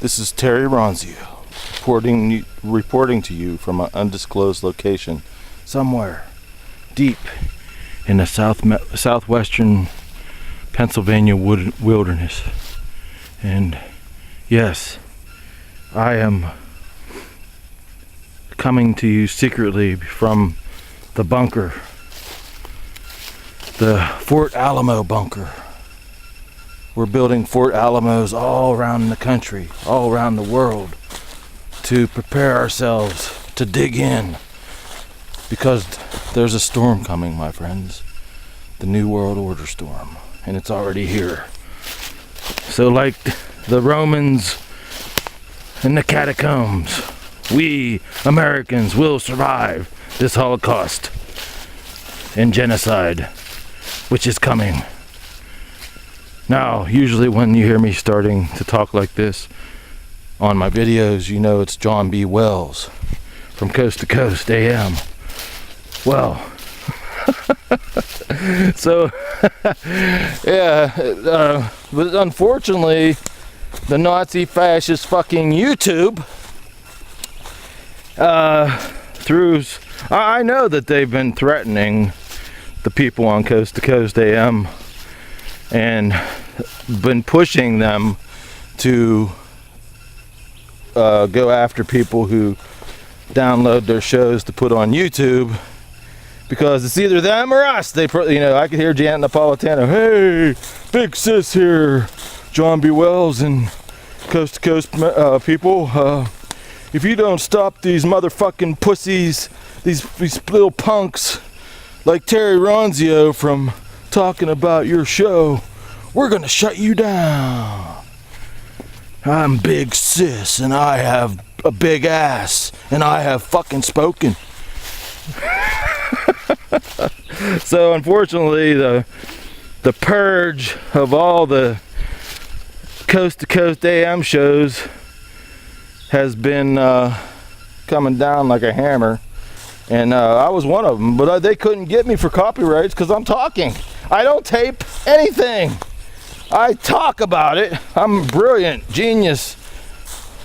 This is Terry Ronzio reporting to you from an undisclosed location somewhere deep in the southwestern Pennsylvania wilderness. And yes, I am coming to you secretly from the bunker, the Fort Alamo bunker. We're building Fort Alamos all around the country, all around the world, to prepare ourselves to dig in, because there's a storm coming, my friends. The New World Order storm, and it's already here. So like the Romans in the catacombs, we Americans will survive this Holocaust and genocide, which is coming. Now, usually when you hear me starting to talk like this on my videos, you know it's John B. Wells from Coast to Coast AM. Well, so, yeah, but unfortunately, the Nazi fascist fucking YouTube, I know that they've been threatening the people on Coast to Coast AM and been pushing them to go after people who download their shows to put on YouTube, because it's either them or us. I could hear Janet Napolitano, "Hey, big sis here, John B. Wells and Coast to Coast people. If you don't stop these motherfucking pussies, these little punks like Terry Ronzio from talking about your show, we're gonna shut you down. I'm Big Sis, and I have a big ass, and I have fucking spoken." So unfortunately, the purge of all the Coast to Coast AM shows has been coming down like a hammer, and I was one of them, but they couldn't get me for copyrights because I'm talking. I don't tape anything. I talk about it. I'm a brilliant genius.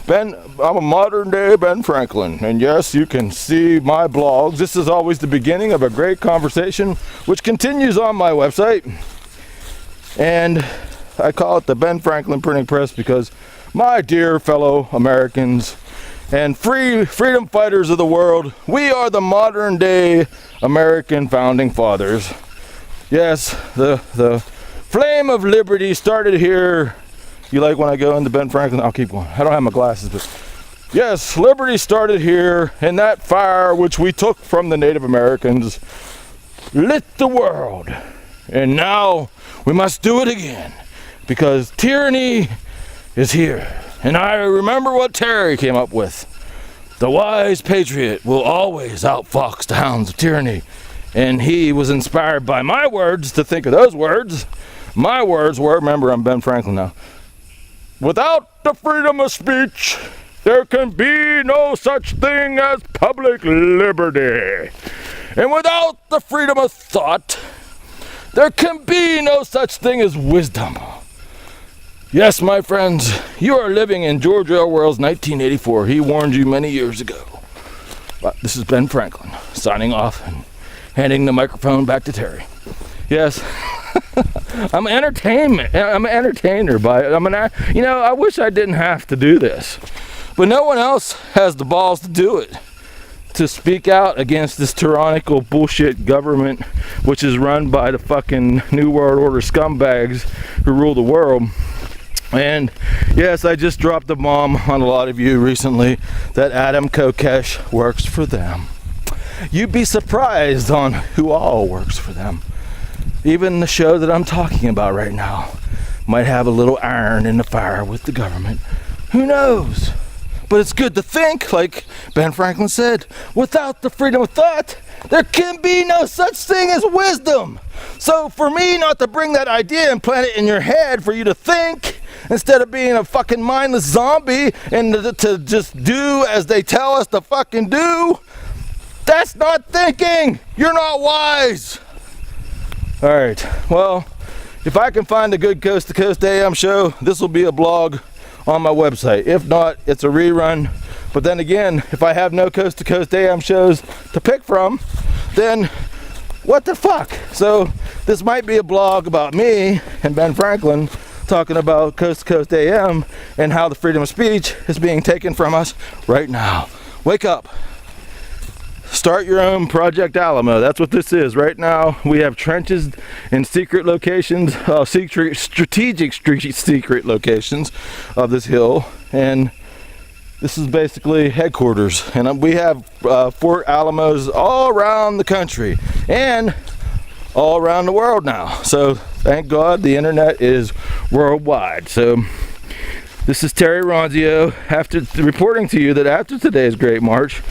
I'm a modern day Ben Franklin, and yes, you can see my blogs. This is always the beginning of a great conversation, which continues on my website, and I call it the Ben Franklin Printing Press because, my dear fellow Americans and freedom fighters of the world, we are the modern day American founding fathers. Yes, the flame of liberty started here. You like when I go into Ben Franklin? I'll keep going. I don't have my glasses, but yes, liberty started here, and that fire which we took from the Native Americans lit the world. And now we must do it again, because tyranny is here. And I remember what Terry came up with. The wise patriot will always outfox the hounds of tyranny. And he was inspired by my words to think of those words. My words were, remember, I'm Ben Franklin now, without the freedom of speech, there can be no such thing as public liberty. And without the freedom of thought, there can be no such thing as wisdom. Yes, my friends, you are living in George Orwell's 1984. He warned you many years ago. But this is Ben Franklin, signing off and handing the microphone back to Terry. Yes, I'm an entertainer, I wish I didn't have to do this. But no one else has the balls to do it, to speak out against this tyrannical bullshit government, which is run by the fucking New World Order scumbags who rule the world. And yes, I just dropped a bomb on a lot of you recently that Adam Kokesh works for them. You'd be surprised on who all works for them. Even the show that I'm talking about right now might have a little iron in the fire with the government. Who knows? But it's good to think, like Ben Franklin said, without the freedom of thought, there can be no such thing as wisdom. So for me not to bring that idea and plant it in your head for you to think, instead of being a fucking mindless zombie and to just do as they tell us to fucking do, that's not thinking. You're not wise. All right, well, if I can find a good Coast to Coast AM show, this will be a blog on my website. If not, it's a rerun. But then again, if I have no coast to coast AM shows to pick from, then what the fuck? So this might be a blog about me and Ben Franklin talking about coast to coast AM and how the freedom of speech is being taken from us right now. Wake up. Start your own Project Alamo. That's what this is. Right now, we have trenches in secret locations, strategic secret locations of this hill, and this is basically headquarters. And we have Fort Alamos all around the country and all around the world now. So thank God the internet is worldwide. So this is Terry Ronzio reporting to you that after today's great march,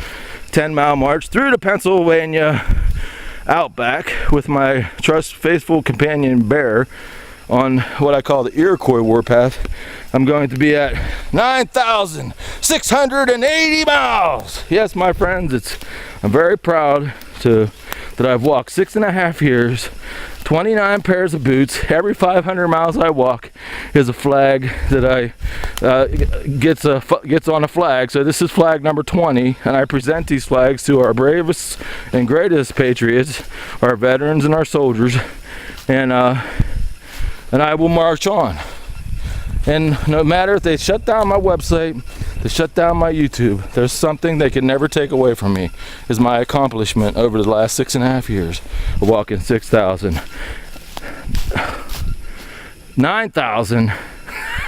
10-mile march through the Pennsylvania outback with my faithful companion Bear on what I call the Iroquois warpath, I'm going to be at 9,680 miles. Yes, my friends, I'm very proud that I've walked 6.5 years, 29 pairs of boots. Every 500 miles I walk is a flag that gets on a flag. So this is flag number 20, and I present these flags to our bravest and greatest patriots, our veterans and our soldiers, and I will march on. And no matter if they shut down my website, they shut down my YouTube, there's something they can never take away from me, is my accomplishment over the last 6.5 years of walking 6,000. 9,000.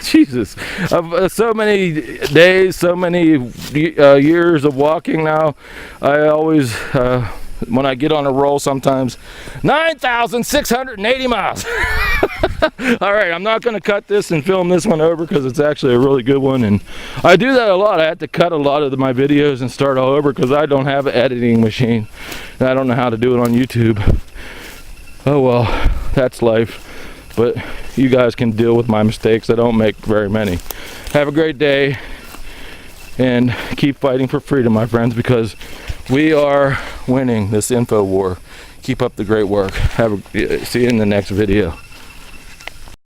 Jesus. So many days, so many years of walking now. I always, when I get on a roll sometimes, 9,680 miles. All right, I'm not going to cut this and film this one over because it's actually a really good one, and I do that a lot. I have to cut a lot of my videos and start all over because I don't have an editing machine and I don't know how to do it on YouTube. Oh well, that's life, but you guys can deal with my mistakes. I don't make very many. Have a great day and keep fighting for freedom, my friends, because we are winning this info war. Keep up the great work. See you in the next video.